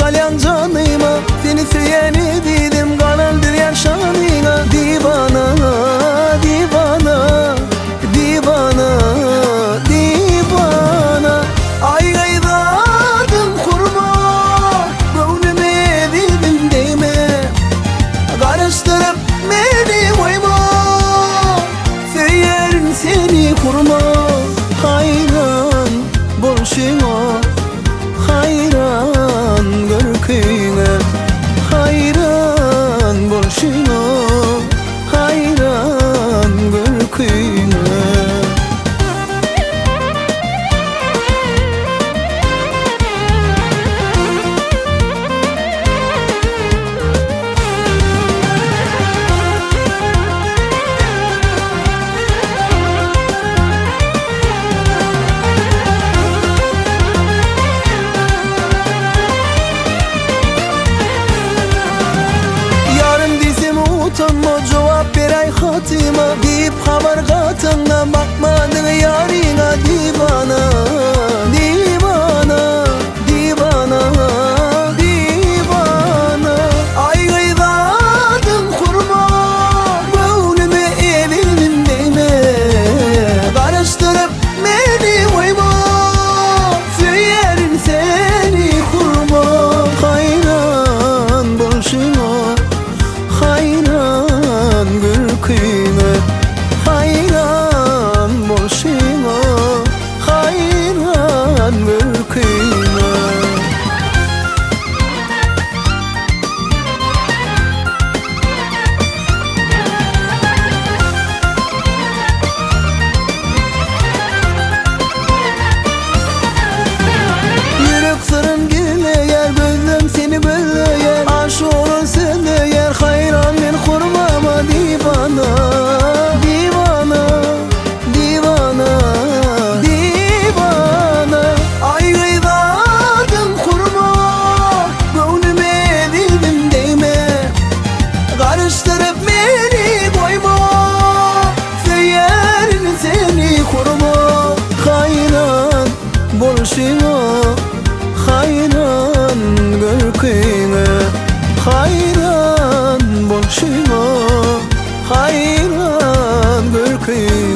kalyan canıma, seni süyeni bildim kanaldır yaşanına. Divana, divana, divana, divana. Ay gaytadan kurma, göwnüme bildim deyme. Karıştırıp beni koyma, söylerim seni kurma. Hayran bolşuna, hayran görküne. Hayran bolşuna, hayran görküne. Utanma cevap beray hatıma, deyip haber katına bakmadın yarına. Divana, divana, divana, divana. Ay gaytadan kurma, göwnüme evinim deyme. Karıştırıp beni koyma, söylerim seni kurma. Hayran bolşuna, hayran görküne. Hayran bolşuna, hayran görküne. Yürek sırım gülüyor, gözüm seni görüyor. Aşık olun söylüyor, hayran ben kurmama. Divana, divana, divana, divana. Ay gaytadan kurma, göwnüme bildim deyme. Karıştırıp beni koyma, söylerim seni kurma. Hayran bolşuna, hayran görküne. Hayran bolşuna, hayran görküne.